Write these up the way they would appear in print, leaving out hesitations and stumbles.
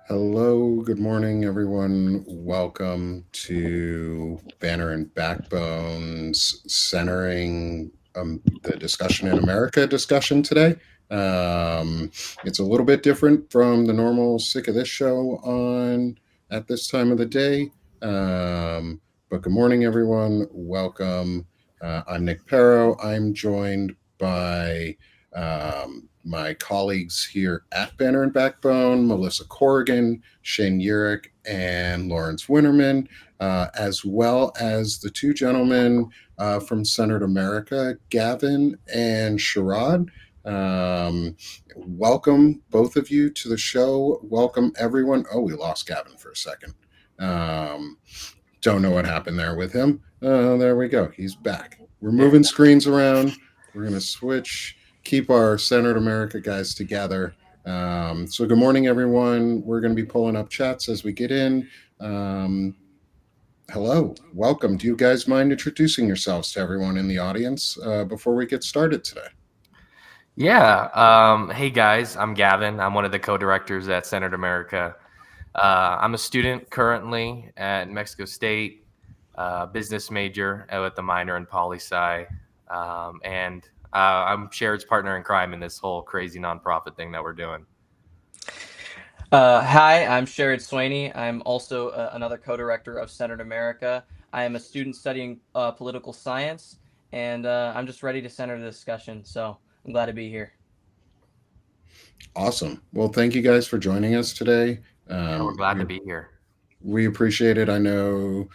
Hello, good morning, everyone. Welcome to Banner and Backbones centering the discussion in America discussion today. Um, it's a little bit different from the normal Sick of This show on at this time of the day. But good morning, everyone. Welcome. I'm Nick Perro. I'm joined by my colleagues here at Banner and Backbone, Melissa Corrigan, Shane Urich, and Lawrence Winterman, as well as the two gentlemen from Centered America, Gavin and Sherrod. Welcome, both of you, to the show. Welcome, everyone. Oh, we lost Gavin for a second. Um, don't know what happened there with him. There we go. He's back. We're moving screens around. We're going to switch, keep our Centered America guys together. So, good morning, everyone. We're going to be pulling up chats as we get in. Um, Hello, welcome. Do you guys mind introducing yourselves to everyone in the audience before we get started today? Yeah. Hey guys, I'm Gavin. I'm one of the co-directors at Centered America. I'm a student currently at Mexico State, business major with a minor in poli sci, and I'm Sherrod's partner in crime in this whole crazy nonprofit thing that we're doing. Hi, I'm Sherrod Swaney. I'm also another co-director of Centered America. I am a student studying political science, and I'm just ready to center the discussion. So I'm glad to be here. Awesome. Well, thank you guys for joining us today. Yeah, we're Um, glad we to be here. we appreciate it. I know,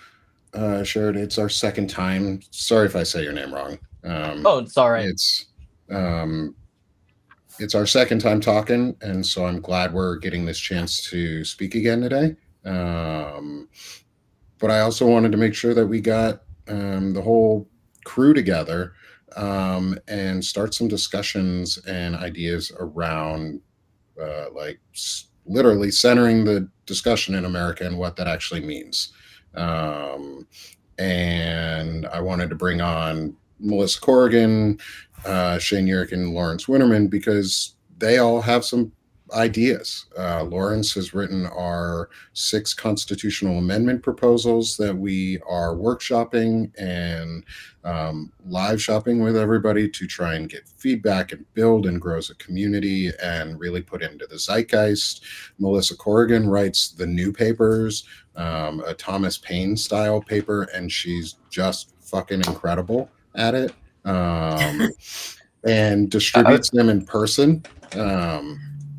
Sherrod, it's our second time. Sorry if I say your name wrong. Um, Oh, it's all right. it's um, it's our second time talking, and so I'm glad we're getting this chance to speak again today. Um, but I also wanted to make sure that we got the whole crew together and start some discussions and ideas around literally centering the discussion in America and what that actually means. Um, and I wanted to bring on Melissa Corrigan, Shane Urich, and Lawrence Winterman because they all have some ideas. Lawrence has written our 6 constitutional amendment proposals that we are workshopping and live shopping with everybody to try and get feedback and build and grow as a community and really put into the zeitgeist. Melissa Corrigan writes the new papers, a Thomas Paine style paper, and she's just fucking incredible at it. Um, and Uh, distributes them in person, um,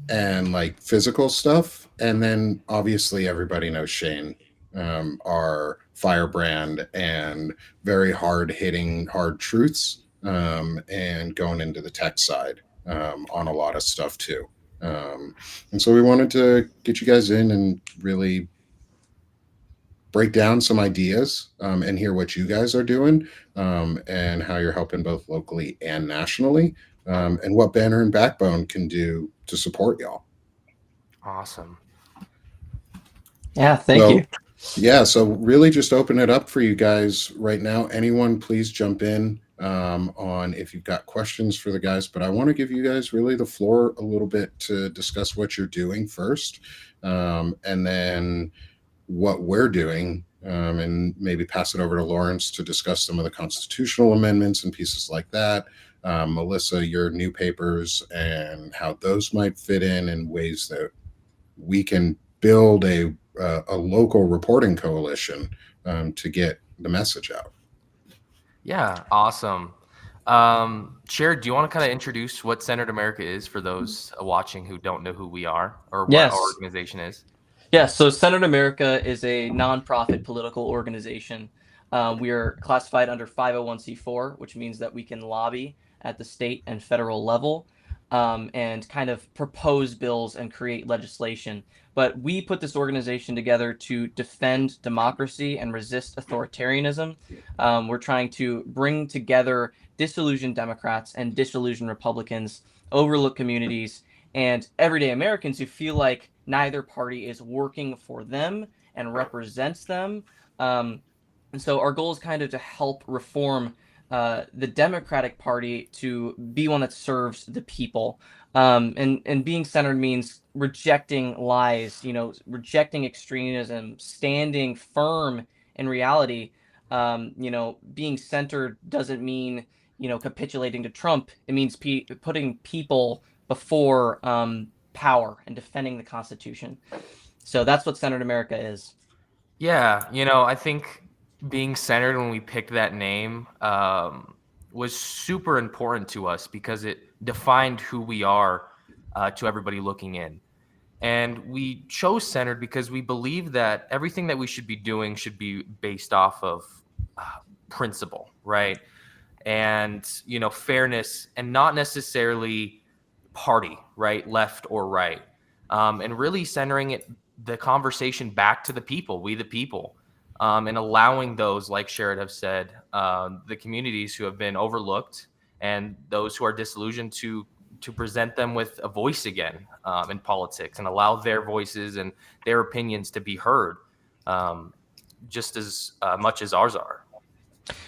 and like physical stuff. And then obviously everybody knows Shane, our firebrand and very hard hitting hard truths, and going into the tech side on a lot of stuff too. And so we wanted to get you guys in and really break down some ideas and hear what you guys are doing, and how you're helping both locally and nationally, and what Banner and Backbone can do to support y'all. Awesome. yeah, thank you. So, yeah, so really just open it up for you guys right now. Anyone, please jump in on if you've got questions for the guys. But I want to give you guys really the floor a little bit to discuss what you're doing first, and then what we're doing, and maybe pass it over to Lawrence to discuss some of the constitutional amendments and pieces like that. Melissa, your new papers and how those might fit in ways that we can build a local reporting coalition to get the message out. Yeah, awesome. Sherrod, do you want to kind of introduce what Centered America is for those watching who don't know who we are or what our Yes. organization is? Yeah, so Centered America is a nonprofit political organization. We are classified under 501c4, which means that we can lobby at the state and federal level, and kind of propose bills and create legislation. But we put this organization together to defend democracy and resist authoritarianism. We're trying to bring together disillusioned Democrats and disillusioned Republicans, overlooked communities, and everyday Americans who feel like neither party is working for them and represents them. And so our goal is kind of to help reform the Democratic Party to be one that serves the people. And being centered means rejecting lies, rejecting extremism, standing firm in reality. Being centered doesn't mean, capitulating to Trump. It means putting people before power and defending the Constitution. So that's what centered America is. Yeah, I think being centered when we picked that name was super important to us because it defined who we are to everybody looking in. And we chose centered because we believe that everything that we should be doing should be based off of uh, principle, right? And fairness, and not necessarily party, right, left or right. And really centering the conversation back to the people, we the people, and allowing those, like Sherrod have said, the communities who have been overlooked and those who are disillusioned, to present them with a voice again in politics, and allow their voices and their opinions to be heard, just as much as ours are.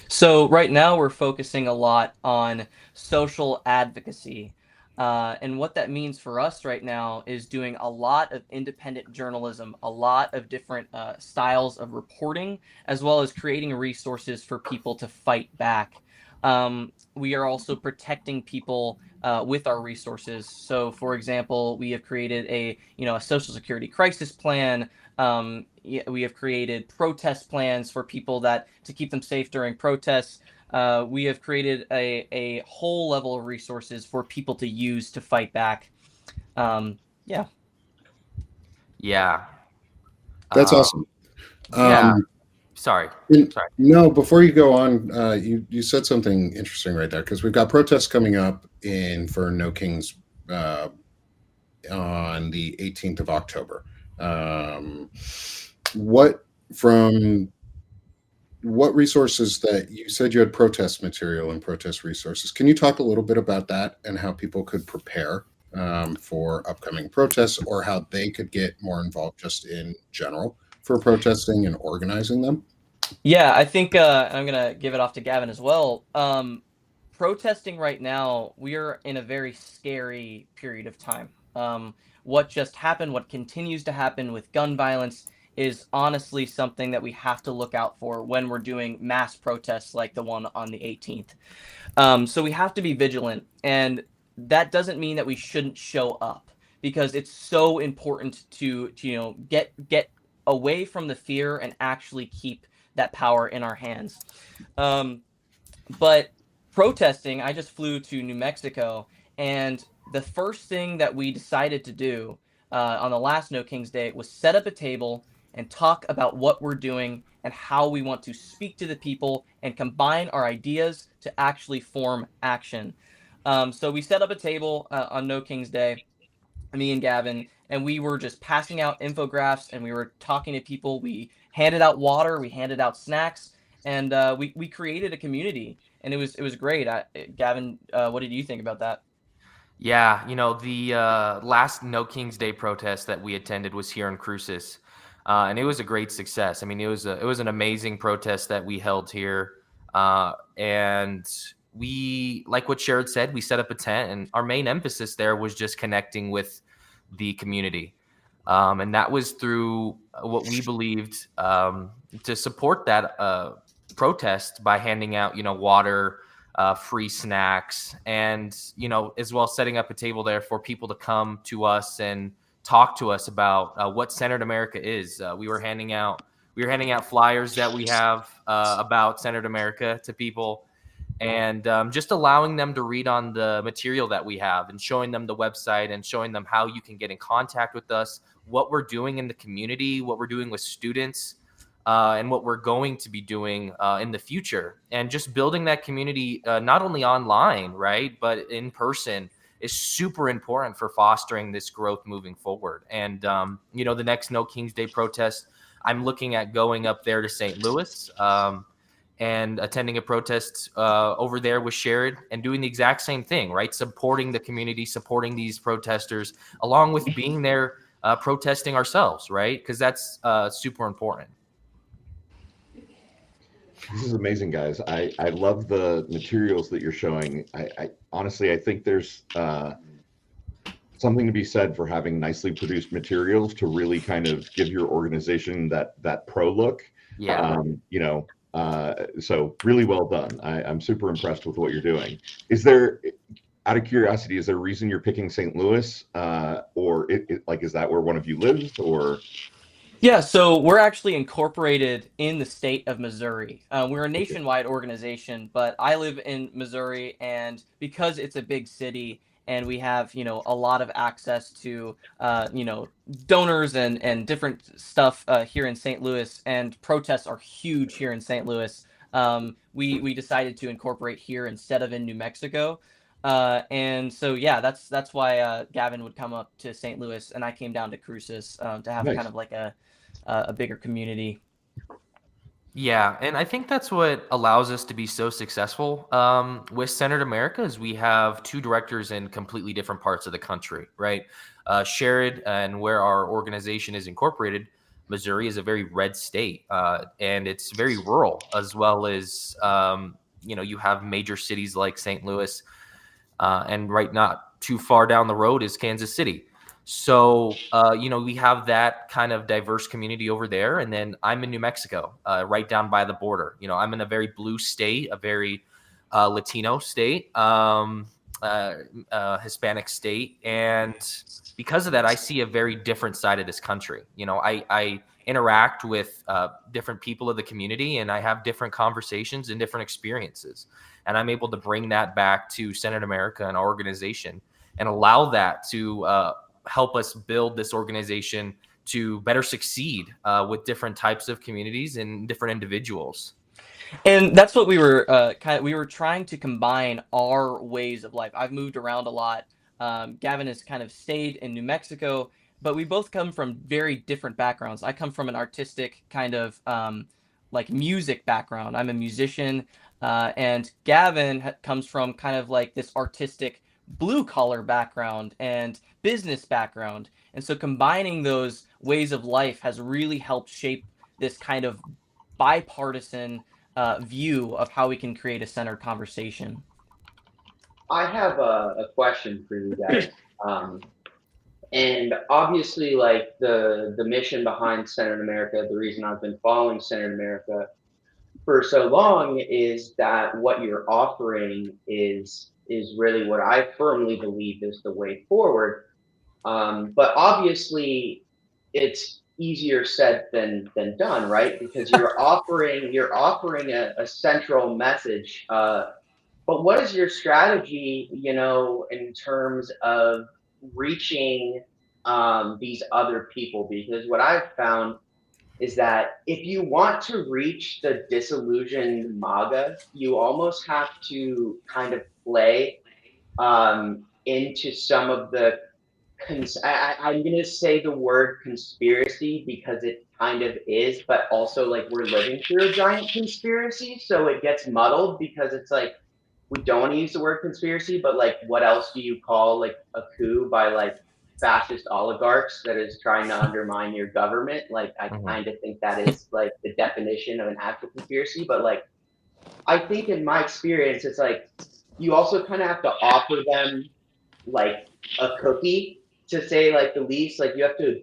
So right now we're focusing a lot on social advocacy. And what that means for us right now is doing a lot of independent journalism, a lot of different styles of reporting, as well as creating resources for people to fight back. We are also protecting people with our resources. So, for example, we have created a social security crisis plan. We have created protest plans for people to keep them safe during protests. We have created a whole level of resources for people to use to fight back. Yeah. Yeah. That's Um, awesome. yeah. Um, Sorry. and Sorry. no, before you go on, you said something interesting right there because we've got protests coming up in for No Kings uh, on the 18th of October. Um, what from what resources that you said you had protest material and protest resources? Can you talk a little bit about that and how people could prepare for upcoming protests, or how they could get more involved just in general for protesting and organizing them? Yeah, I think I'm gonna give it off to Gavin as well. Protesting right now, we are in a very scary period of time. What just happened, what continues to happen with gun violence, is honestly something that we have to look out for when we're doing mass protests like the one on the 18th. So we have to be vigilant, and that doesn't mean that we shouldn't show up because it's so important to get away from the fear and actually keep that power in our hands. Um, but protesting, I just flew to New Mexico, and the first thing that we decided to do on the last No King's Day was set up a table and talk about what we're doing and how we want to speak to the people and combine our ideas to actually form action. So we set up a table on No King's Day, me and Gavin, and we were just passing out infographics and we were talking to people. We handed out water, we handed out snacks, and we created a community, and it was great. Gavin, what did you think about that? Yeah, the last No King's Day protest that we attended was here in Cruces, and it was a great success. I mean, it was an amazing protest that we held here, and we, like what Sherrod said, we set up a tent, and our main emphasis there was just connecting with the community, and that was through what we believed to support that protest by handing out, water, free snacks, and as well setting up a table there for people to come to us and talk to us about what centered America is. We were handing out flyers that we have about centered America to people, and just allowing them to read on the material that we have, and showing them the website, and showing them how you can get in contact with us, what we're doing in the community, what we're doing with students, and what we're going to be doing in the future. And just building that community, not only online, right, but in person, is super important for fostering this growth moving forward. And, the next No King's Day protest, I'm looking at going up there to St. Louis, and attending a protest over there with Sherrod, and doing the exact same thing, right? Supporting the community, supporting these protesters, along with being there protesting ourselves, right? Because that's super important. This is amazing, guys. I love the materials that you're showing. I honestly, I think there's something to be said for having nicely produced materials to really kind of give your organization that pro look. Yeah. You know, so really well done. I'm super impressed with what you're doing. Is there, out of curiosity, is there a reason you're picking St. Louis, or like, is that where one of you lives, or? Yeah, so we're actually incorporated in the state of Missouri. We're a nationwide organization, but I live in Missouri, and because it's a big city and we have, a lot of access to, donors and different stuff here in St. Louis, and protests are huge here in St. Louis. We decided to incorporate here instead of in New Mexico. And so yeah, that's why Gavin would come up to St. Louis, and I came down to Cruces to have kind Nice. of like a bigger community. Yeah, and I think that's what allows us to be so successful with Centered America is we have two directors in completely different parts of the country, right? Sherrod and where our organization is incorporated, Missouri is a very red state, and it's very rural as well as you have major cities like St. Louis, and right not too far down the road is Kansas City. So, we have that kind of diverse community over there. And then I'm in New Mexico, right down by the border. I'm in a very blue state, a very Latino state, Hispanic state. And because of that, I see a very different side of this country. I interact with different people of the community, and I have different conversations and different experiences. And I'm able to bring that back to Centered America and our organization and allow that to help us build this organization to better succeed with different types of communities and different individuals. And that's what we were trying to combine our ways of life. I've moved around a lot. Gavin has kind of stayed in New Mexico, but we both come from very different backgrounds. I come from an artistic kind of like music background. I'm a musician, and Gavin comes from kind of like this artistic blue collar background and business background. And so combining those ways of life has really helped shape this kind of bipartisan view of how we can create a centered conversation. I have a question for you guys. Um, and obviously, like the mission behind Centered America, the reason I've been following Centered America for so long is that what you're offering is really what I firmly believe is the way forward. But obviously, it's easier said than done, right? Because you're offering a central message. But what is your strategy, in terms of reaching these other people? Because what I've found is that if you want to reach the disillusioned MAGA, you almost have to kind of play into some of the I'm gonna say the word conspiracy because it kind of is, but also like we're living through a giant conspiracy, so it gets muddled because it's like we don't want to use the word conspiracy, but like what else do you call like a coup by like fascist oligarchs that is trying to undermine your government? Like I Mhm. kind of think that is like the definition of an actual conspiracy, but like I think in my experience, it's like you also kind of have to offer them like a cookie to say like the least. Like you have to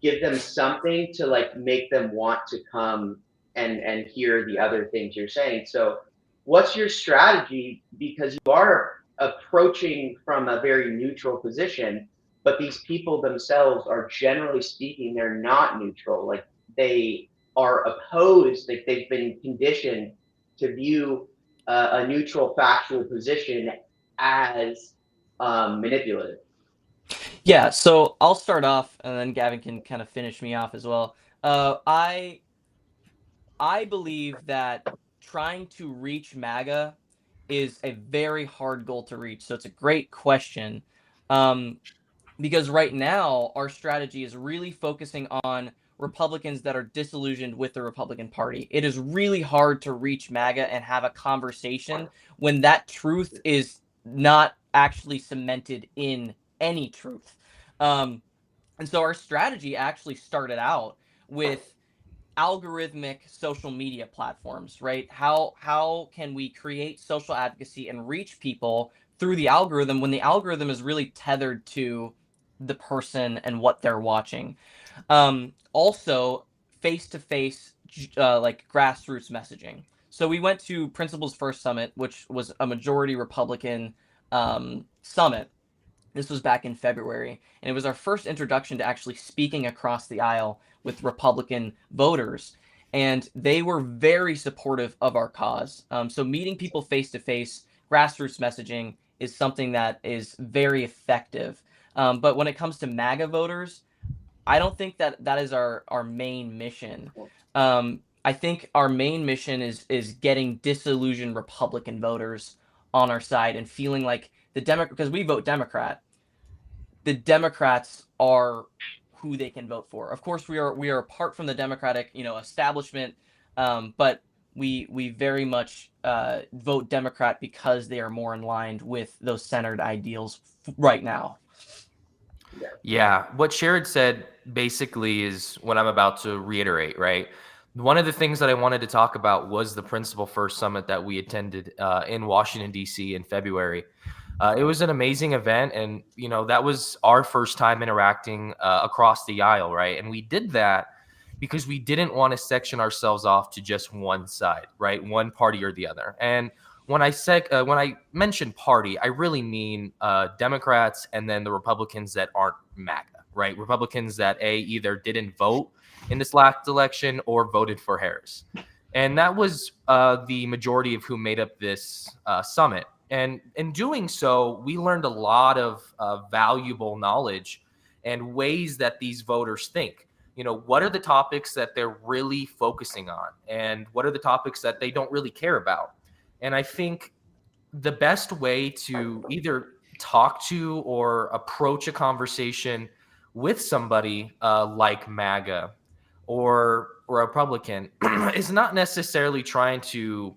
give them something to like make them want to come and hear the other things you're saying. So what's your strategy? Because you are approaching from a very neutral position, but these people themselves are generally speaking, they're not neutral. Like they are opposed, like they've been conditioned to view a neutral factual position as manipulative. Yeah, so I'll start off, and then Gavin can kind of finish me off as well. I believe that trying to reach MAGA is a very hard goal to reach. So it's a great question. Um, because right now our strategy is really focusing on Republicans that are disillusioned with the Republican Party. It is really hard to reach MAGA and have a conversation when that truth is not actually cemented in any truth. Um, and so our strategy actually started out with algorithmic social media platforms, right? How can we create social advocacy and reach people through the algorithm when the algorithm is really tethered to the person and what they're watching? Also, face-to-face, like grassroots messaging. So we went to Principles First Summit, which was a majority Republican summit. This was back in February, and it was our first introduction to actually speaking across the aisle with Republican voters, and they were very supportive of our cause. So meeting people face to face, grassroots messaging is something that is very effective. But when it comes to MAGA voters, I don't think that that is our main mission. I think our main mission is getting disillusioned Republican voters on our side and feeling like the Democrat, because we vote Democrat, the Democrats are who they can vote for. Of course, we are apart from the Democratic establishment, but we very much vote Democrat because they are more in line with those centered ideals right now. Yeah, what Sherrod said basically is what I'm about to reiterate, right? One of the things that I wanted to talk about was the Principle First Summit that we attended in Washington, D.C. in February. It was an amazing event, and that was our first time interacting across the aisle, right? And we did that because we didn't want to section ourselves off to just one side, right? One party or the other. And when I mention party, I really mean Democrats and then the Republicans that aren't MAGA, right? Republicans that either didn't vote in this last election or voted for Harris. And that was the majority of who made up this summit. And in doing so, we learned a lot of valuable knowledge and ways that these voters think. What are the topics that they're really focusing on? And what are the topics that they don't really care about? And I think the best way to either talk to or approach a conversation with somebody like MAGA or Republican is not necessarily trying to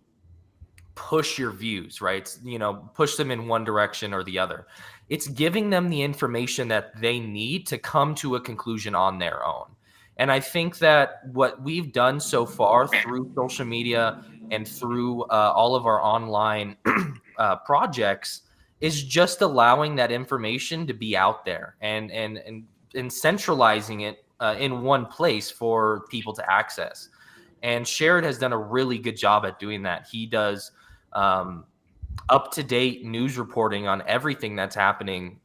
push your views, right? Push them in one direction or the other. It's giving them the information that they need to come to a conclusion on their own. And I think that what we've done so far through social media and through all of our online projects is just allowing that information to be out there and centralizing it in one place for people to access. And Sherrod has done a really good job at doing that. He does up-to-date news reporting on everything that's happening,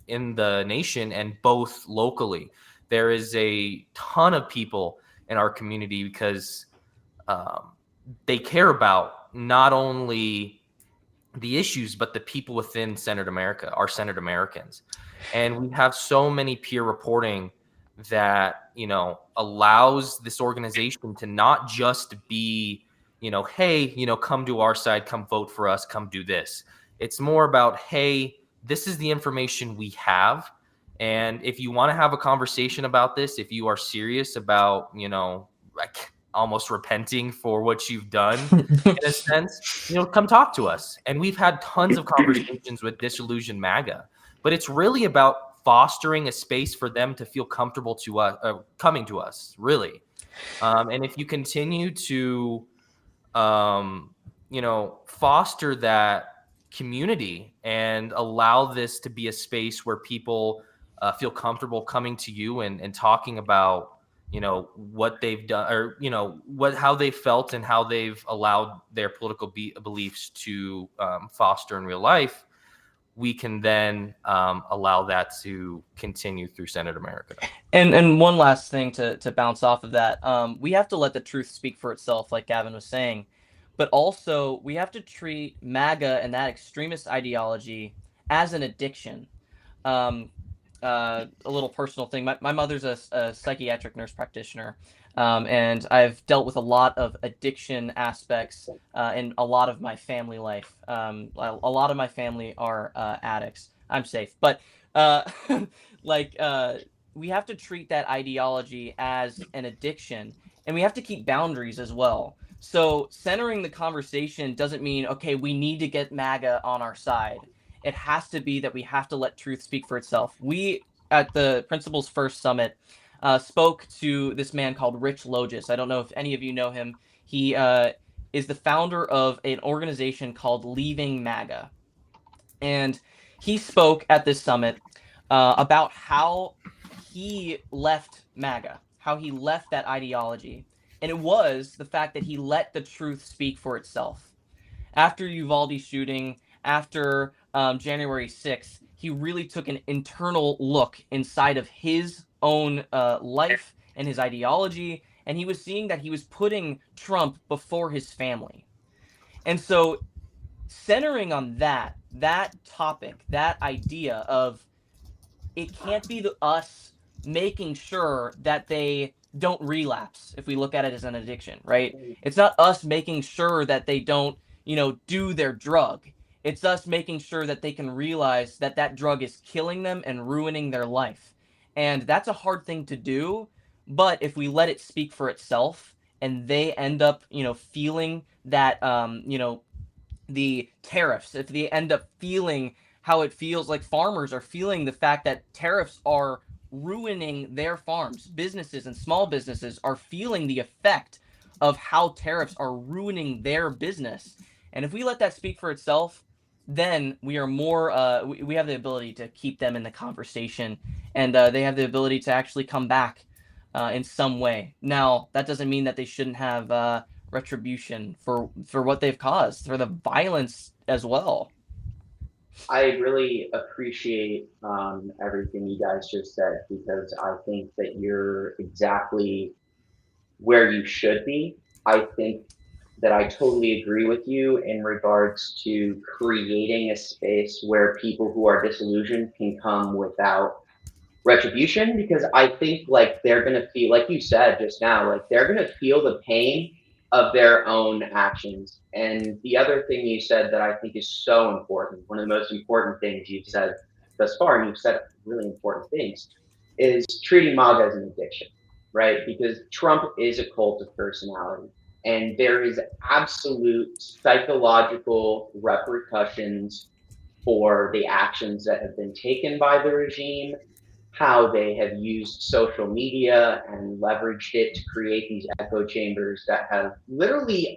in the nation and both locally. There is a ton of people in our community because they care about not only the issues, but the people within Centered America, our Centered Americans. And we have so many peer reporting that, allows this organization to not just be, hey, come to our side, come vote for us, come do this. It's more about, hey, this is the information we have. And if you want to have a conversation about this, if you are serious about, like almost repenting for what you've done in a sense, come talk to us. And we've had tons of conversations with Disillusioned MAGA, but it's really about fostering a space for them to feel comfortable to us, coming to us, really. And if you continue to, foster that community and allow this to be a space where people feel comfortable coming to you and talking about, what they've done or, how they felt and how they've allowed their political beliefs to foster in real life, we can then allow that to continue through Centered America. And one last thing to bounce off of that, we have to let the truth speak for itself, like Gavin was saying, but also we have to treat MAGA and that extremist ideology as an addiction. A little personal thing. My mother's a psychiatric nurse practitioner, and I've dealt with a lot of addiction aspects in a lot of my family life. A lot of my family are addicts. I'm safe, but like we have to treat that ideology as an addiction, and we have to keep boundaries as well. So centering the conversation doesn't mean, okay, we need to get MAGA on our side. It has to be that we have to let truth speak for itself. We, at the Principles First Summit, spoke to this man called Rich Logis. I don't know if any of you know him. He is the founder of an organization called Leaving MAGA. And he spoke at this summit about how he left MAGA, how he left that ideology. And it was the fact that he let the truth speak for itself. After Uvalde shooting, after January 6th, he really took an internal look inside of his own life and his ideology, and he was seeing that he was putting Trump before his family. And so centering on that topic, that idea of it can't be us making sure that they don't relapse if we look at it as an addiction, right? It's not us making sure that they don't, do their drug. It's us making sure that they can realize that that drug is killing them and ruining their life. And that's a hard thing to do, but if we let it speak for itself and they end up, feeling that the tariffs, if they end up feeling how it feels like farmers are feeling the fact that tariffs are ruining their farms, businesses and small businesses are feeling the effect of how tariffs are ruining their business. And if we let that speak for itself, then we are more, we have the ability to keep them in the conversation, and they have the ability to actually come back in some way. Now, that doesn't mean that they shouldn't have retribution for what they've caused, for the violence as well. I really appreciate everything you guys just said, because I think that you're exactly where you should be. I think that I totally agree with you in regards to creating a space where people who are disillusioned can come without retribution, because I think like they're gonna feel, like you said just now, like they're gonna feel the pain of their own actions. And the other thing you said that I think is so important, one of the most important things you've said thus far, and you've said really important things, is treating MAGA as an addiction, right? Because Trump is a cult of personality, and there is absolute psychological repercussions for the actions that have been taken by the regime, how they have used social media and leveraged it to create these echo chambers that have literally,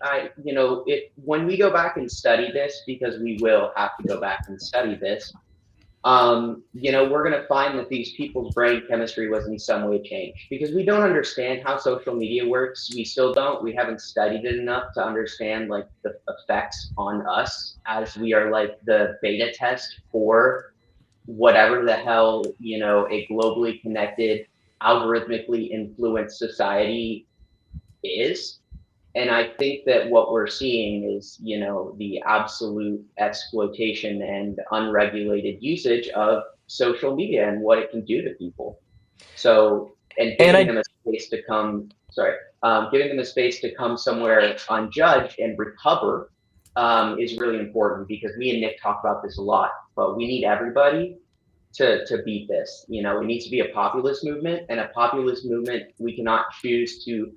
when we go back and study this, because we will have to go back and study this, we're going to find that these people's brain chemistry was in some way changed, because we don't understand how social media works. We still don't. We haven't studied it enough to understand like the effects on us, as we are like the beta test for whatever the hell, a globally connected, algorithmically influenced society is. And I think that what we're seeing is, the absolute exploitation and unregulated usage of social media and what it can do to people. So, and giving them a space to come, giving them a space to come somewhere unjudged and recover is really important, because me and Nick talk about this a lot, but we need everybody to beat this. It needs to be a populist movement, and a populist movement, we cannot choose to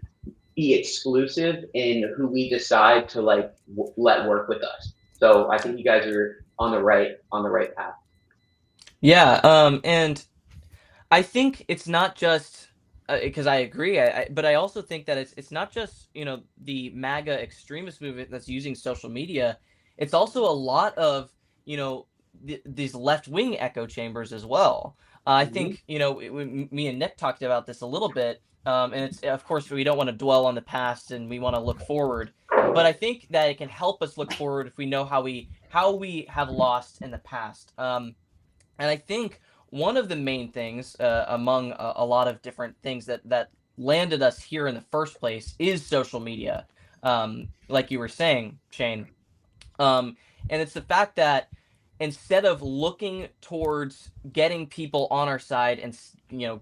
be exclusive in who we decide to let work with us. So I think you guys are on the right path. Yeah, and I think it's not just because I agree, but I also think that it's not just the MAGA extremist movement that's using social media. It's also a lot of these left wing echo chambers as well. I think me and Nick talked about this a little bit, and it's of course we don't want to dwell on the past and we want to look forward. But I think that it can help us look forward if we know how we have lost in the past. And I think one of the main things, among a lot of different things that landed us here in the first place, is social media. Like you were saying, Shane. And it's the fact that instead of looking towards getting people on our side and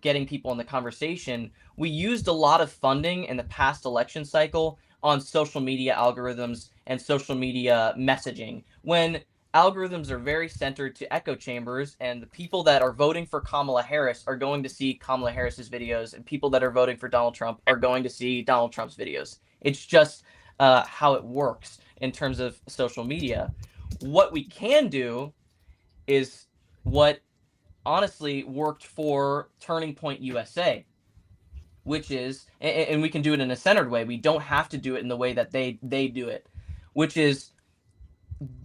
getting people in the conversation, we used a lot of funding in the past election cycle on social media algorithms and social media messaging, when algorithms are very centered to echo chambers, and the people that are voting for Kamala Harris are going to see Kamala Harris's videos, and people that are voting for Donald Trump are going to see Donald Trump's videos. It's just how it works in terms of social media. What we can do is what honestly worked for Turning Point USA. which is, and we can do it in a centered way. We don't have to do it in the way that they do it, which is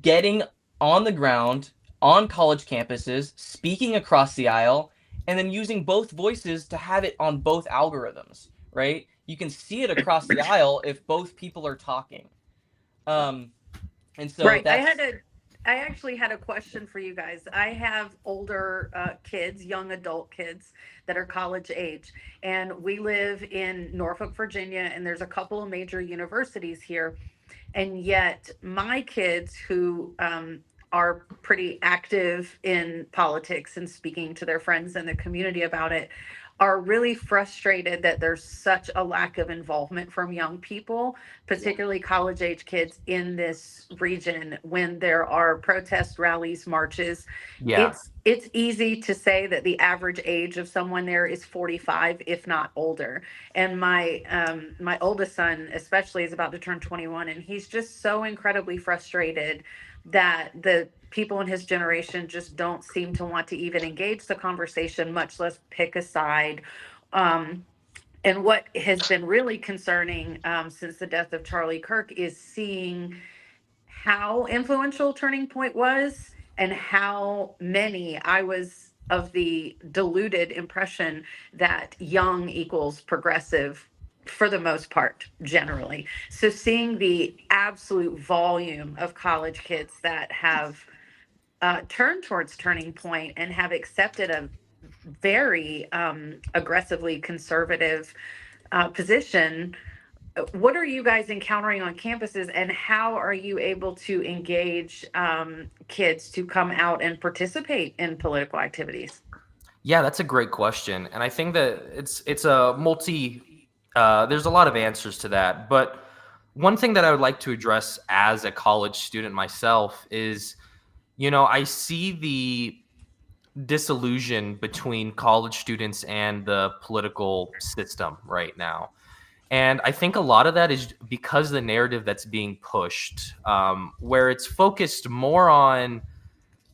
getting on the ground on college campuses, speaking across the aisle, and then using both voices to have it on both algorithms, right? You can see it across the aisle if both people are talking. And so Right. that's I actually had a question for you guys. I have older kids, young adult kids that are college age, and we live in Norfolk, Virginia, and there's a couple of major universities here. And yet, my kids who are pretty active in politics and speaking to their friends in the community about it are really frustrated that there's such a lack of involvement from young people, particularly college age kids in this region when there are protest rallies, marches. Yeah. It's easy to say that the average age of someone there is 45, if not older. And my oldest son especially is about to turn 21, and he's just so incredibly frustrated that the people in his generation just don't seem to want to even engage the conversation, much less pick a side. Um, and what has been really concerning since the death of Charlie Kirk is seeing how influential Turning Point was and how many I was of the deluded impression that young equals progressive for the most part, generally. So seeing the absolute volume of college kids that have turned towards Turning Point and have accepted a very aggressively conservative position. What are you guys encountering on campuses, and how are you able to engage kids to come out and participate in political activities? Yeah, that's a great question. And I think that it's a there's a lot of answers to that. But one thing that I would like to address as a college student myself is, I see the disillusion between college students and the political system right now. And I think a lot of that is because the narrative that's being pushed, where it's focused more on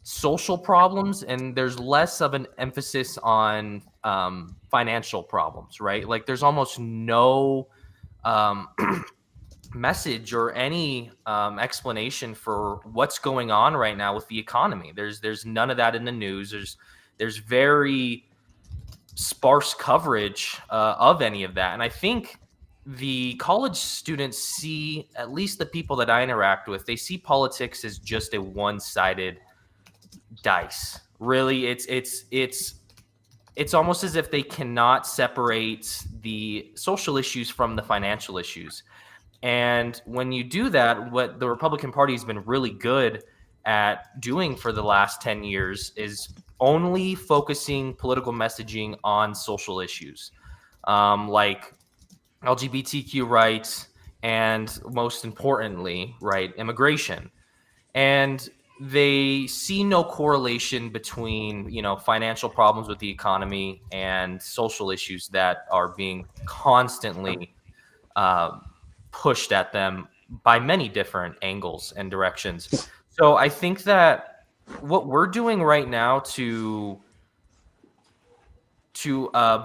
social problems and there's less of an emphasis on financial problems, right? Like there's almost no um, message or any explanation for what's going on right now with the economy. There's none of that in the news. There's very sparse coverage of any of that, and I think the college students see, at least the people that I interact with, they see politics as just a one-sided dice. Really, it's almost as if they cannot separate the social issues from the financial issues. And when you do that, what the Republican Party has been really good at doing for the last 10 years is only focusing political messaging on social issues, like LGBTQ rights and, most importantly, right, immigration. And they see no correlation between, financial problems with the economy and social issues that are being constantly uh, pushed at them by many different angles and directions. So I think that what we're doing right now to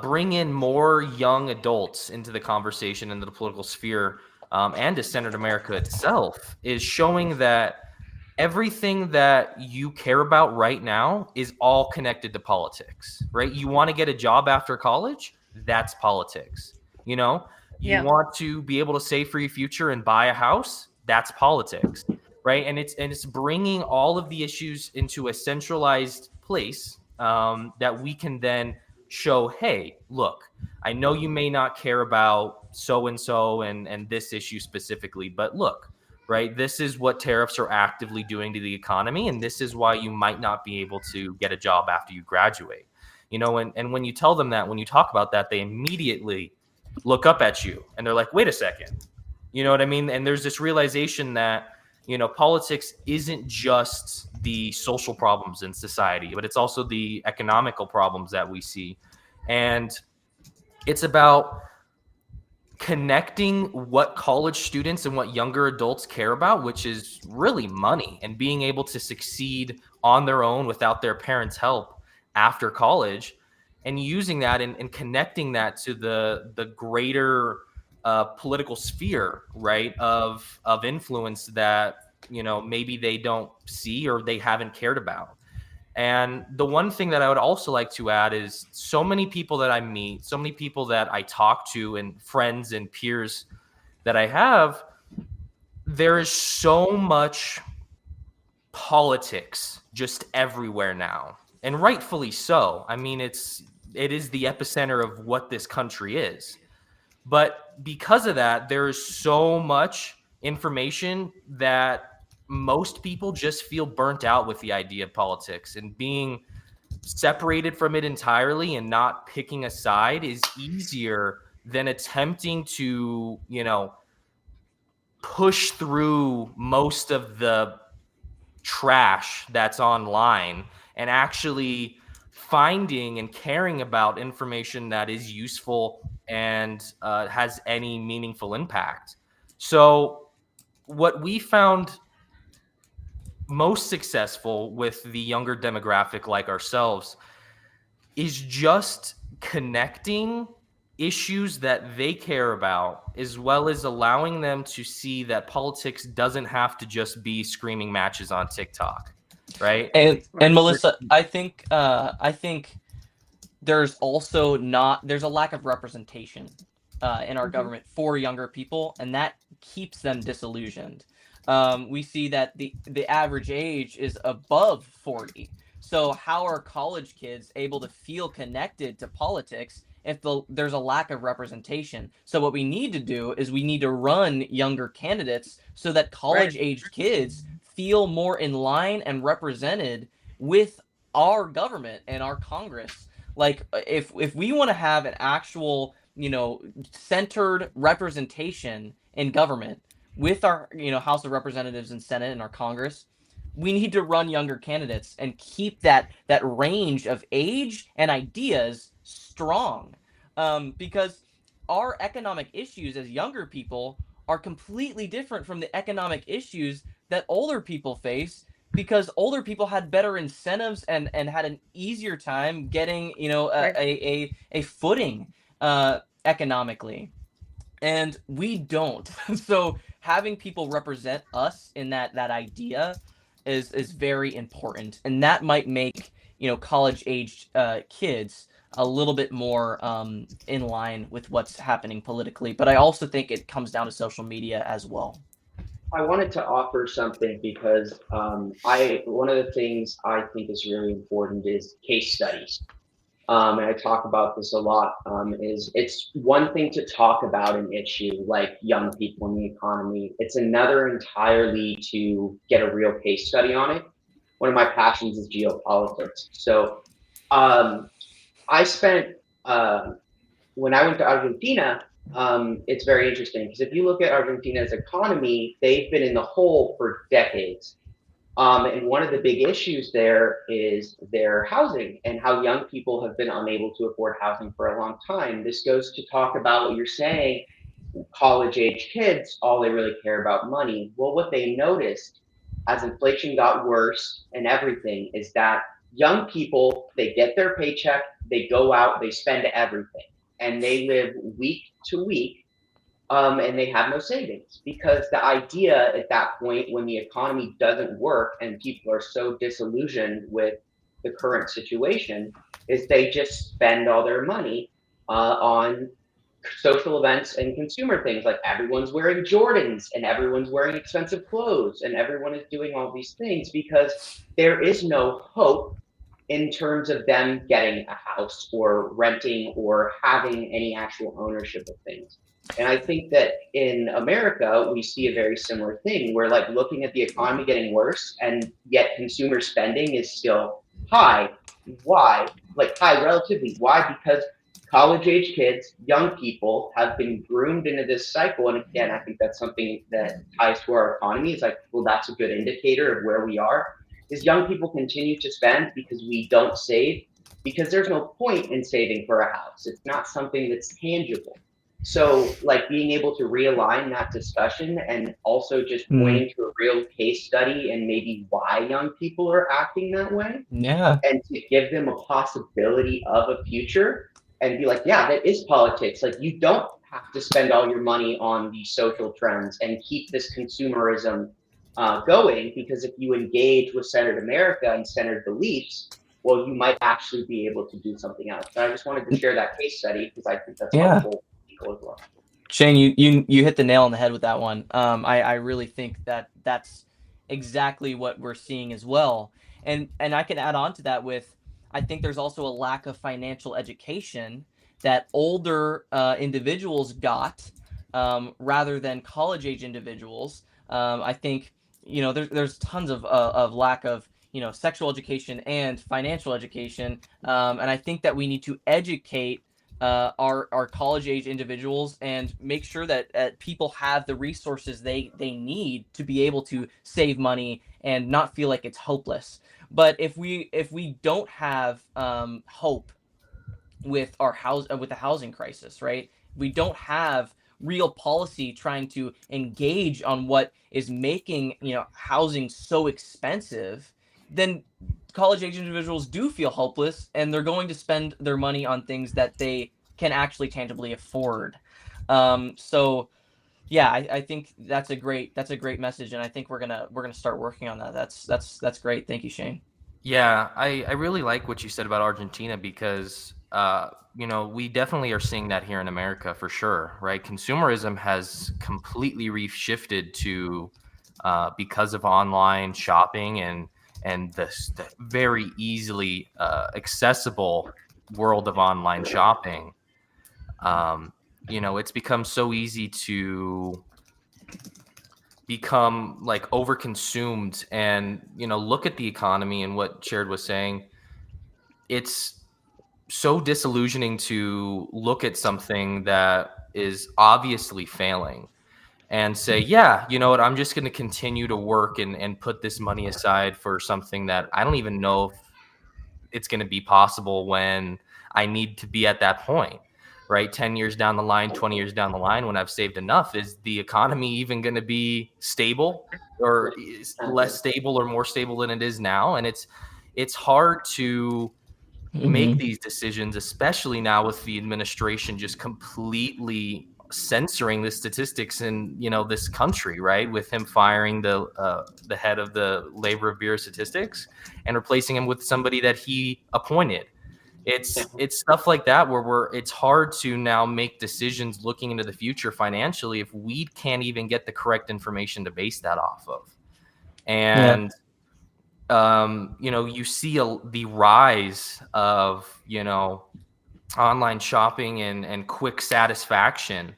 bring in more young adults into the conversation, into the political sphere, and to Senate America itself, is showing that everything that you care about right now is all connected to politics, right? You want to get a job after college? That's politics. You Yeah. want to be able to save for your future and buy a house? That's politics, right? And it's bringing all of the issues into a centralized place, that we can then show, hey, look, I know you may not care about so and so and this issue specifically, but look, right? This is what tariffs are actively doing to the economy, and this is why you might not be able to get a job after you graduate. And when you tell them that, when you talk about that, they immediately look up at you and they're like, wait a second. You know what I mean? And there's this realization that, politics isn't just the social problems in society, but it's also the economical problems that we see. And it's about connecting what college students and what younger adults care about, which is really money and being able to succeed on their own without their parents' help after college, and using that and connecting that to the greater political sphere, right, of influence that, you know, maybe they don't see or they haven't cared about. And the one thing that I would also like to add is so many people that I meet, so many people that I talk to, and friends and peers that I have, there is so much politics just everywhere now, and rightfully so. I mean, it is the epicenter of what this country is. But because of that, there is so much information that most people just feel burnt out with the idea of politics, and being separated from it entirely and not picking a side is easier than attempting to, you know, push through most of the trash that's online and actually finding and caring about information that is useful and has any meaningful impact. So, what we found most successful with the younger demographic like ourselves is just connecting issues that they care about, as well as allowing them to see that politics doesn't have to just be screaming matches on TikTok, right? And Melissa, I think there's also there's a lack of representation in our government for younger people, and that keeps them disillusioned. We see that the average age is above 40. So how are college kids able to feel connected to politics if there's a lack of representation? So what we need to do is we need to run younger candidates so that college-aged kids feel more in line and represented with our government and our Congress. Like, if we want to have an actual, you know, centered representation in government with our, you know, House of Representatives and Senate and our Congress, we need to run younger candidates and keep that range of age and ideas strong, because our economic issues as younger people are completely different from the economic issues that older people face, because older people had better incentives and had an easier time getting, you know, a footing economically, and we don't. So having people represent us in that idea is very important, and that might make, you know, college aged kids a little bit more in line with what's happening politically. But I also think it comes down to social media as well. I wanted to offer something because I one of the things I think is really important is case studies. And I talk about this a lot. Is it's one thing to talk about an issue like young people in the economy. It's another entirely to get a real case study on it. One of my passions is geopolitics. So um, I spent when I went to Argentina, it's very interesting because if you look at Argentina's economy, they've been in the hole for decades. And one of the big issues there is their housing and how young people have been unable to afford housing for a long time. This goes to talk about what you're saying, college age kids, all they really care about money. Well, what they noticed as inflation got worse and everything is that young people, they get their paycheck, they go out, they spend everything, and they live week to week, and they have no savings because the idea at that point, when the economy doesn't work and people are so disillusioned with the current situation, is they just spend all their money on social events and consumer things like everyone's wearing Jordans and everyone's wearing expensive clothes and everyone is doing all these things because there is no hope in terms of them getting a house or renting or having any actual ownership of things. And I think that in America, we see a very similar thing. We're like looking at the economy getting worse, and yet consumer spending is still high. Why? Like high relatively. Why? Because college age kids, young people have been groomed into this cycle. And again, I think that's something that ties to our economy. It's like, well, that's a good indicator of where we are. Is young people continue to spend because we don't save, because there's no point in saving for a house. It's not something that's tangible. So, like, being able to realign that discussion and also just pointing to a real case study and maybe why young people are acting that way, Yeah. and to give them a possibility of a future and be like, yeah, that is politics. Like, you don't have to spend all your money on these social trends and keep this consumerism going, because if you engage with centered America and centered beliefs, well, you might actually be able to do something else. And I just wanted to share that case study because I think that's Yeah. helpful for people as well. Shane, you hit the nail on the head with that one. I really think that that's exactly what we're seeing as well. And I can add on to that with, I think there's also a lack of financial education that older individuals got, rather than college age individuals. I think, there's tons of lack of, sexual education and financial education, and I think that we need to educate our college age individuals and make sure that people have the resources they need to be able to save money and not feel like it's hopeless. But if we don't have hope with with the housing crisis, right? We don't have real policy trying to engage on what is making, housing so expensive, then college age individuals do feel hopeless and they're going to spend their money on things that they can actually tangibly afford. So yeah, I think that's a great message, and I think we're gonna start working on that. That's great. Thank you, Shane. Yeah, I really like what you said about Argentina because we definitely are seeing that here in America for sure, right? Consumerism has completely reshifted to because of online shopping and the very easily accessible world of online shopping. It's become so easy to become like overconsumed and look at the economy and what Shared was saying. It's so disillusioning to look at something that is obviously failing and say, yeah, you know what, I'm just going to continue to work and put this money aside for something that I don't even know if it's going to be possible when I need to be at that point, right? 10 years down the line, 20 years down the line, when I've saved enough, is the economy even going to be stable, or is less stable or more stable than it is now? And it's hard to make Mm-hmm. these decisions, especially now with the administration just completely censoring the statistics in this country, right? With him firing the head of the Labor Bureau of Statistics and replacing him with somebody that he appointed. It's stuff like that where it's hard to now make decisions looking into the future financially if we can't even get the correct information to base that off of. Yeah. And you see the rise of online shopping and quick satisfaction,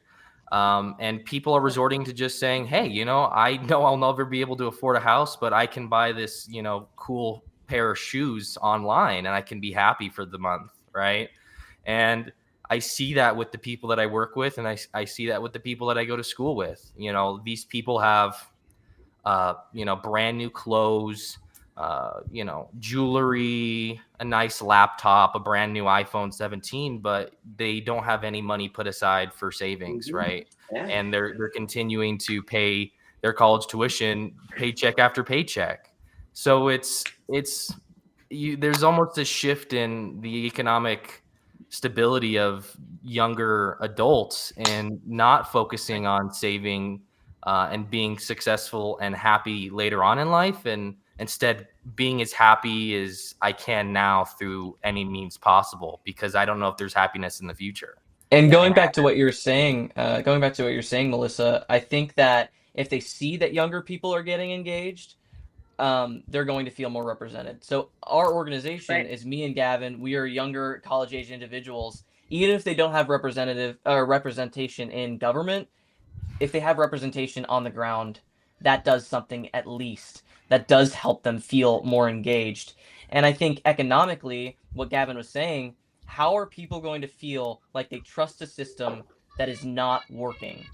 and people are resorting to just saying, hey, I know I'll never be able to afford a house, but I can buy this cool pair of shoes online and I can be happy for the month, right? And I see that with the people that I work with, and I see that with the people that I go to school with. These people have brand new clothes, jewelry, a nice laptop, a brand new iPhone 17, but they don't have any money put aside for savings, right? Yeah. And they're continuing to pay their college tuition paycheck after paycheck. So there's almost a shift in the economic stability of younger adults and not focusing on saving and being successful and happy later on in life, and instead being as happy as I can now through any means possible, because I don't know if there's happiness in the future. And Yeah. going back to what you're saying, Melissa, I think that if they see that younger people are getting engaged, they're going to feel more represented. So our organization Right. is me and Gavin. We are younger college age individuals. Even if they don't have representation in government, if they have representation on the ground, that does something at least. That does help them feel more engaged. And I think economically, what Gavin was saying, how are people going to feel like they trust a system that is not working?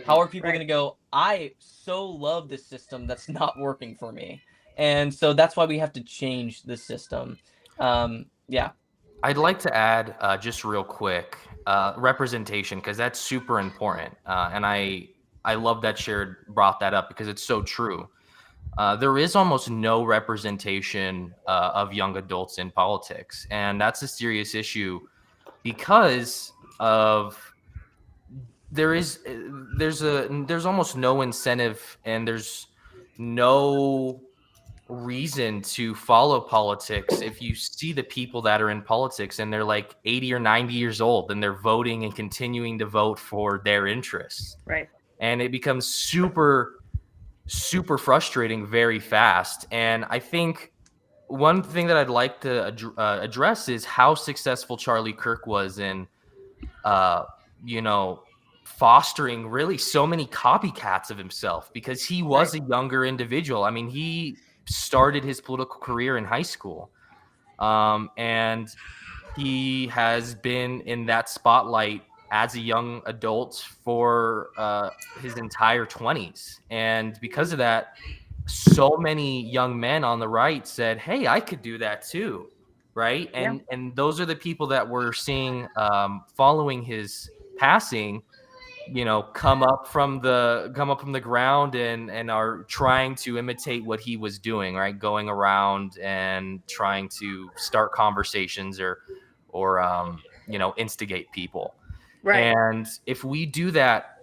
How are people Right. going to go, I so love this system that's not working for me? And so that's why we have to change the system. Yeah. I'd like to add just real quick, representation, because that's super important. And I love that Sharon brought that up because it's so true. There is almost no representation of young adults in politics, and that's a serious issue because of there's almost no incentive, and there's no reason to follow politics if you see the people that are in politics and they're like 80 or 90 years old and they're voting and continuing to vote for their interests. Right. And it becomes super frustrating very fast. And I think one thing that I'd like to address is how successful Charlie Kirk was in uh, you know, fostering really so many copycats of himself, because he was Right. a younger individual. I mean, he started his political career in high school, and he has been in that spotlight as a young adult for his entire 20s. And because of that, so many young men on the right said, "Hey, I could do that too." Right. Yeah. And those are the people that we're seeing following his passing, come up from the ground and are trying to imitate what he was doing, right? Going around and trying to start conversations or instigate people. Right. And if we do that,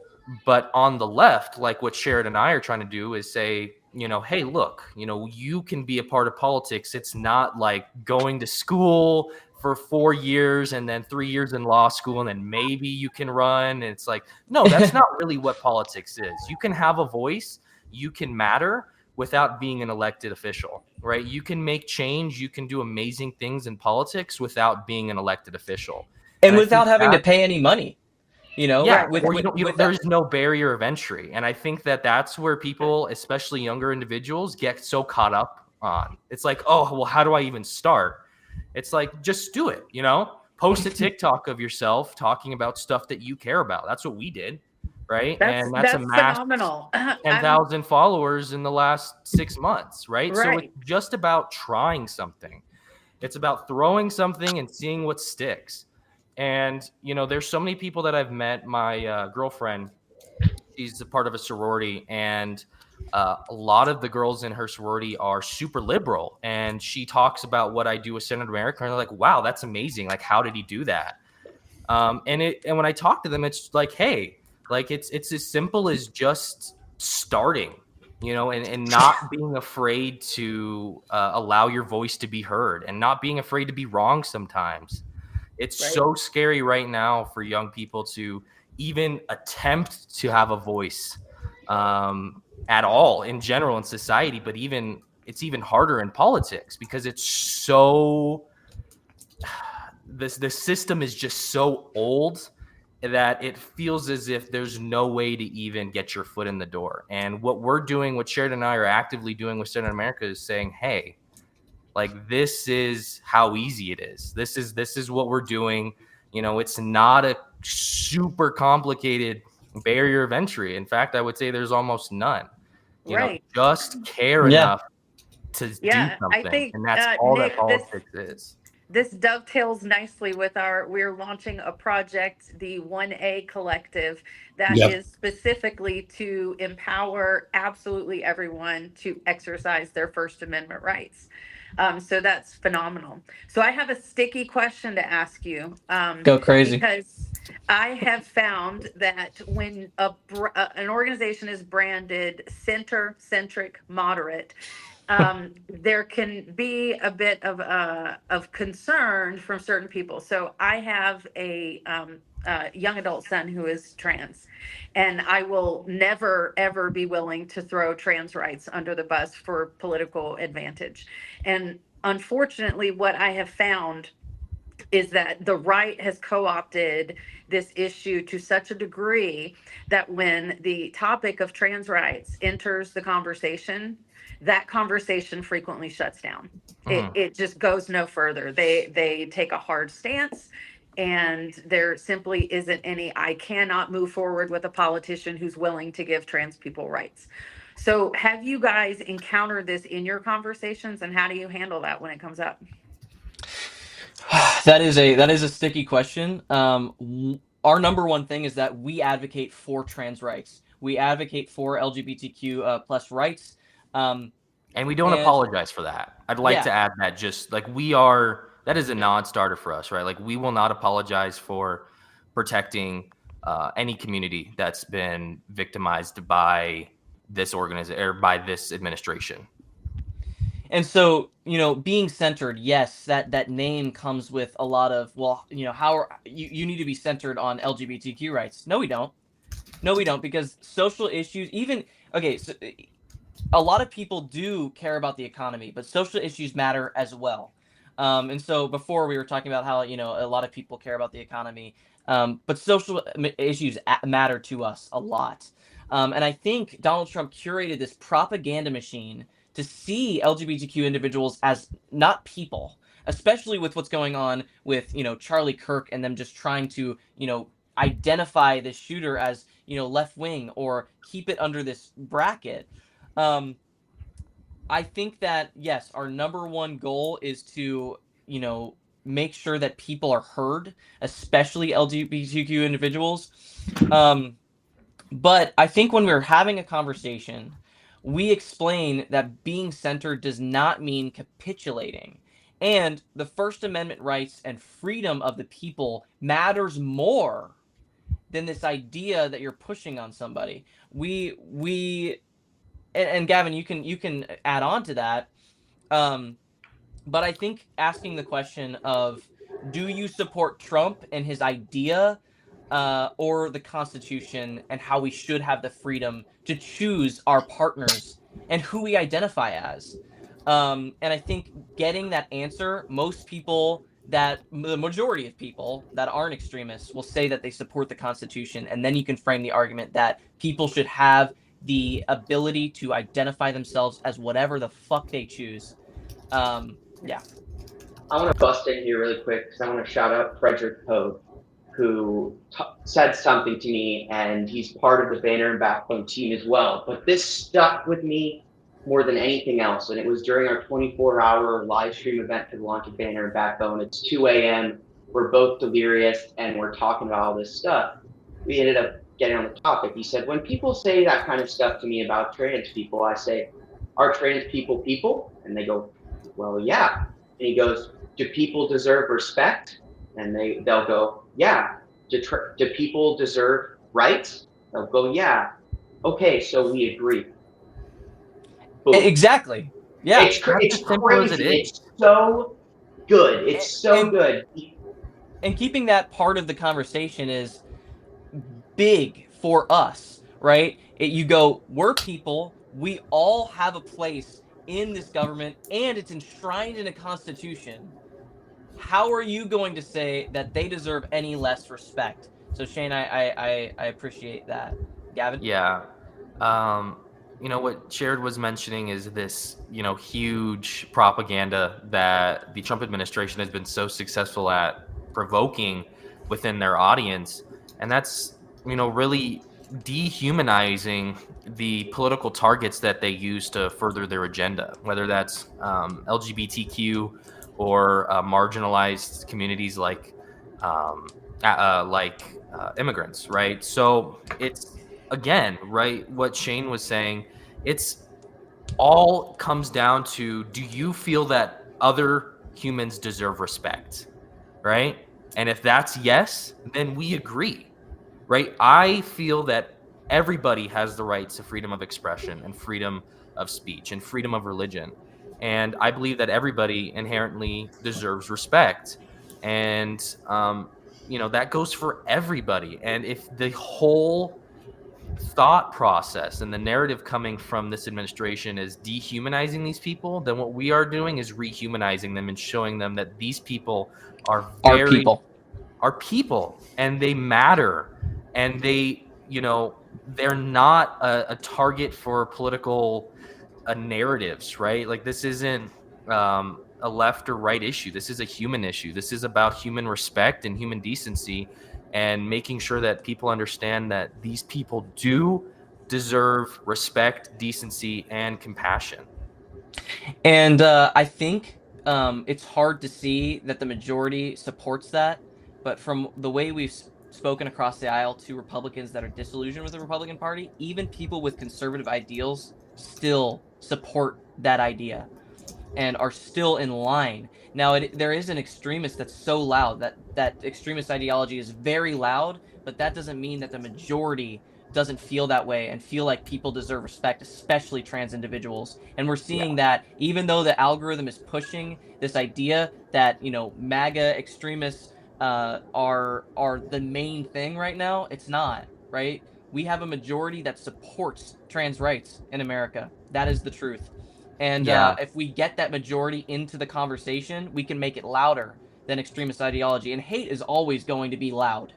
but on the left, like what Sherrod and I are trying to do, is say, hey, look, you can be a part of politics. It's not like going to school for 4 years and then 3 years in law school and then maybe you can run. And it's like, no, that's not really what politics is. You can have a voice, you can matter without being an elected official, right? You can make change, you can do amazing things in politics without being an elected official. And I without think having to pay any money, yeah, with there's no barrier of entry. And I think that's where people, especially younger individuals, get so caught up on. It's like, oh, well, how do I even start? It's like, just do it, post a TikTok of yourself talking about stuff that you care about. That's what we did, right? And that's amassed phenomenal. 10,000 followers in the last 6 months, right? So Right. it's just about trying something. It's about throwing something and seeing what sticks. And, there's so many people that I've met. My girlfriend, she's a part of a sorority, and a lot of the girls in her sorority are super liberal. And she talks about what I do with Senator America, and they're like, wow, that's amazing. Like, how did he do that? And when I talk to them, it's like, hey, like it's as simple as just starting, and not being afraid to allow your voice to be heard, and not being afraid to be wrong sometimes. It's Right. so scary right now for young people to even attempt to have a voice at all in general in society, but it's even harder in politics because it's so the system is just so old that it feels as if there's no way to even get your foot in the door. And what we're doing, what Sheridan and I are actively doing with Senator America, is saying, hey, like, this is how easy it is. This is what we're doing. It's not a super complicated barrier of entry. In fact, I would say there's almost none. Right. Just care enough to do I something. think, And that's all Nick, that politics is. this dovetails nicely with we're launching a project, the 1A Collective, that Yep. is specifically to empower absolutely everyone to exercise their First Amendment rights. So that's phenomenal. So I have a sticky question to ask you. Go crazy. Because I have found that when an organization is branded center-centric moderate, there can be a bit of concern from certain people. So I have a young adult son who is trans, and I will never ever be willing to throw trans rights under the bus for political advantage. And unfortunately, what I have found is that the right has co-opted this issue to such a degree that when the topic of trans rights enters the conversation, that conversation frequently shuts down. It just goes no further. They take a hard stance, and there simply isn't any, I cannot move forward with a politician who's willing to give trans people rights. So have you guys encountered this in your conversations, and how do you handle that when it comes up? That is a sticky question. Our number one thing is that we advocate for trans rights. We advocate for LGBTQ plus rights. Um, And we don't and apologize for that. I'd like to yeah, add that just like we are, that is a non-starter for us, right? Like we will not apologize for protecting any community that's been victimized by this organization or by this administration. and so being centered, yes, that name comes with a lot of, well, how are you need to be centered on LGBTQ rights. No, we don't. No, we don't, because social issues, even okay, so a lot of people do care about the economy, but social issues matter as well. And so before we were talking about how a lot of people care about the economy, but social issues matter to us a lot. And I think Donald Trump curated this propaganda machine to see LGBTQ individuals as not people, especially with what's going on with Charlie Kirk and them just trying to identify this shooter as left wing or keep it under this bracket. um, I think that yes, our number one goal is to, make sure that people are heard, especially LGBTQ individuals. Um, but I think when we're having a conversation, we explain that being centered does not mean capitulating. And the First Amendment rights and freedom of the people matters more than this idea that you're pushing on somebody. We and Gavin, you can add on to that. Um, but I think asking the question of, do you support Trump and his idea, or the Constitution and how we should have the freedom to choose our partners and who we identify as? And I think getting that answer, most people, that the majority of people that aren't extremists will say that they support the Constitution, and then you can frame the argument that people should have the ability to identify themselves as whatever the fuck they choose. Yeah. I want to bust in here really quick because I want to shout out Frederick Pogue, who said something to me, and he's part of the Banner and Backbone team as well. But this stuck with me more than anything else, and it was during our 24-hour live stream event for the launch of Banner and Backbone. It's 2 a.m. We're both delirious, and we're talking about all this stuff. We ended up getting on the topic. He said, when people say that kind of stuff to me about trans people, I say, are trans people people? And they go, well, yeah. And he goes, do people deserve respect? And they'll go, yeah. Do people deserve rights? They'll go, yeah. Okay, so we agree. Boom. Exactly. Yeah. It's crazy. It's so good. It's so good. And keeping that part of the conversation is big for us, right? You go, we're people. We all have a place in this government, and it's enshrined in a constitution. How are you going to say that they deserve any less respect? So Shane, I appreciate that. Gavin? Yeah. What Shared was mentioning is this, huge propaganda that the Trump administration has been so successful at provoking within their audience. And that's, really dehumanizing the political targets that they use to further their agenda, whether that's LGBTQ or marginalized communities like immigrants, right? So it's, again, right, what Shane was saying, it's all comes down to, do you feel that other humans deserve respect, right? And if that's yes, then we agree, right? I feel that everybody has the right to freedom of expression and freedom of speech and freedom of religion. And I believe that everybody inherently deserves respect. And, that goes for everybody. And if the whole thought process and the narrative coming from this administration is dehumanizing these people, then what we are doing is rehumanizing them and showing them that these people are people and they matter, and they're not a target for political narratives, right? Like, this isn't a left or right issue. This is a human issue. This is about human respect and human decency, and making sure that people understand that these people do deserve respect, decency, and compassion. And I think it's hard to see that the majority supports that. But from the way we've spoken across the aisle to Republicans that are disillusioned with the Republican Party, even people with conservative ideals still support that idea and are still in line. Now, there is an extremist that's so loud that extremist ideology is very loud, but that doesn't mean that the majority doesn't feel that way and feel like people deserve respect, especially trans individuals. And we're seeing that even though the algorithm is pushing this idea that MAGA extremists are the main thing right now, it's not, right? We have a majority that supports trans rights in America. That is the truth. And Yeah. if we get that majority into the conversation, we can make it louder than extremist ideology. And hate is always going to be loud.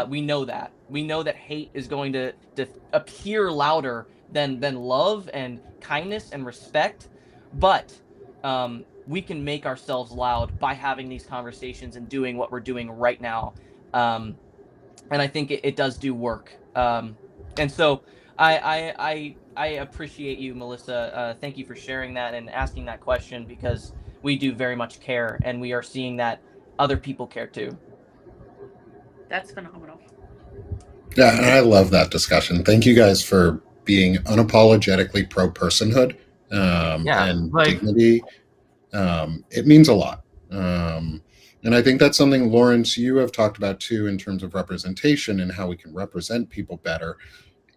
We know that. We know that hate is going to appear louder than love and kindness and respect. But we can make ourselves loud by having these conversations and doing what we're doing right now. And I think it does do work. And so I appreciate you, Melissa. Thank you for sharing that and asking that question, because we do very much care, and we are seeing that other people care too. That's phenomenal. Yeah, and I love that discussion. Thank you guys for being unapologetically pro personhood Yeah, and like- dignity. It means a lot. And I think that's something, Lawrence, you have talked about too, in terms of representation and how we can represent people better.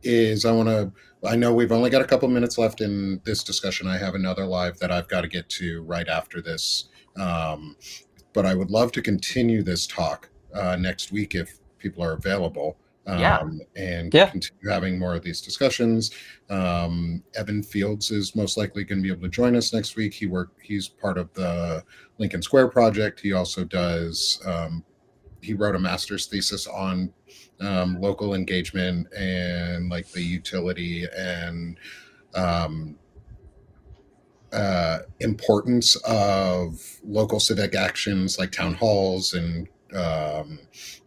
I know we've only got a couple minutes left in this discussion. I have another live that I've got to get to right after this. But I would love to continue this talk next week if people are available. Yeah. And Yeah. continue having more of these discussions. Evan Fields is most likely going to be able to join us next week. He's part of the Lincoln Square project. He also does. He wrote a master's thesis on local engagement and like the utility and um, importance of local civic actions like town halls and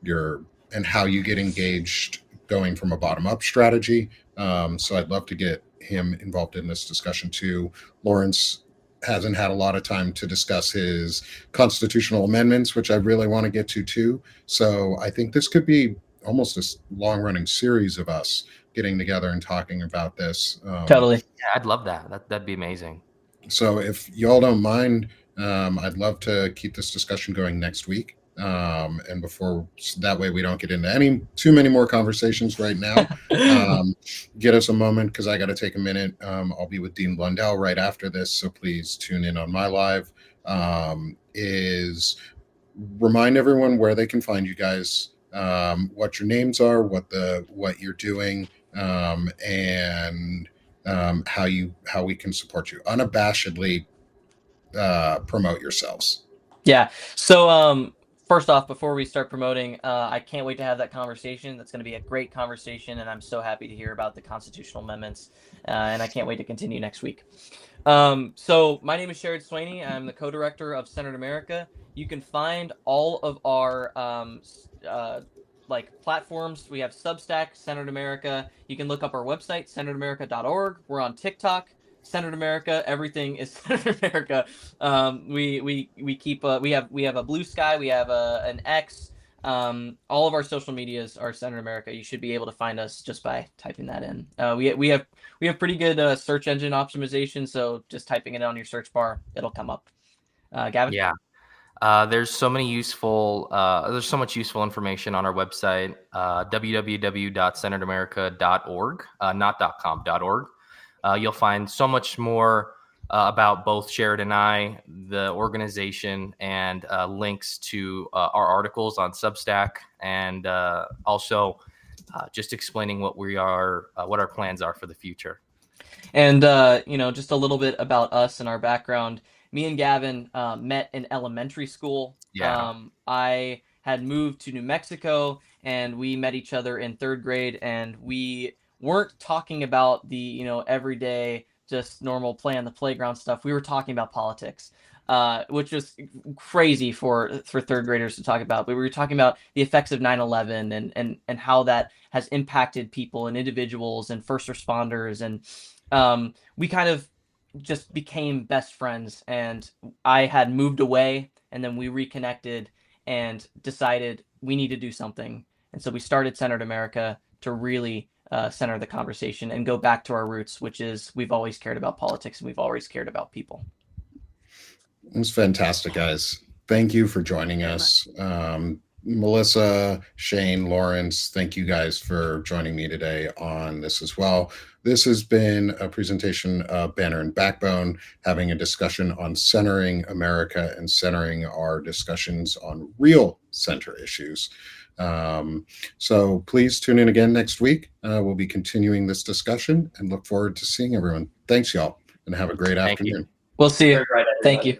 your and how you get engaged going from a bottom up strategy. So I'd love to get him involved in this discussion too. Lawrence hasn't had a lot of time to discuss his constitutional amendments, which I really want to get to too. So I think this could be almost a long running series of us getting together and talking about this. Totally. Yeah, I'd love that. That'd be amazing. So if y'all don't mind, I'd love to keep this discussion going next week. And before that way we don't get into too many more conversations right now. Get us a moment because I got to take a minute. I'll be with Dean Blundell right after this, so please tune in on my live. Is remind everyone where they can find you guys, what your names are, what you're doing, and how we can support you. Unabashedly promote yourselves. Yeah. So first off, before we start promoting, I can't wait to have that conversation. That's going to be a great conversation, and I'm so happy to hear about the constitutional amendments. And I can't wait to continue next week. So my name is Sherrod Swaney. I'm the co-director of Centered America. You can find all of our platforms. We have Substack, Centered America. You can look up our website, centeredamerica.org. We're on TikTok, Centered America. Everything is Centered America. We keep we have a Blue Sky. We have an X. All of our social medias are Centered America. You should be able to find us just by typing that in. We have pretty good search engine optimization, so just typing it on your search bar, it'll come up. Gavin? Yeah. There's so much useful information on our website, www.centeredamerica.org, not .com, .org. You'll find so much more about both Sherrod and I, the organization, and links to our articles on Substack, and also just explaining what our plans are for the future. And just a little bit about us and our background. Me and Gavin met in elementary school. Yeah. I had moved to New Mexico, and we met each other in third grade, and we weren't talking about the everyday just normal play on the playground stuff. We were talking about politics, which was crazy for third graders to talk about. But we were talking about the effects of 9/11 and how that has impacted people and individuals and first responders, and we kind of just became best friends, and I had moved away, and then we reconnected and decided we need to do something. And so we started Centered America to really center the conversation and go back to our roots, which is we've always cared about politics and we've always cared about people. It was fantastic, guys. Thank you for joining us. Melissa, Shane, Lawrence, thank you guys for joining me today on this as well. This has been a presentation of Banner and Backbone, having a discussion on centering America and centering our discussions on real center issues. So please tune in again next week. We'll be continuing this discussion and look forward to seeing everyone. Thanks, y'all, and have a great afternoon. We'll see you. Right, Thank you.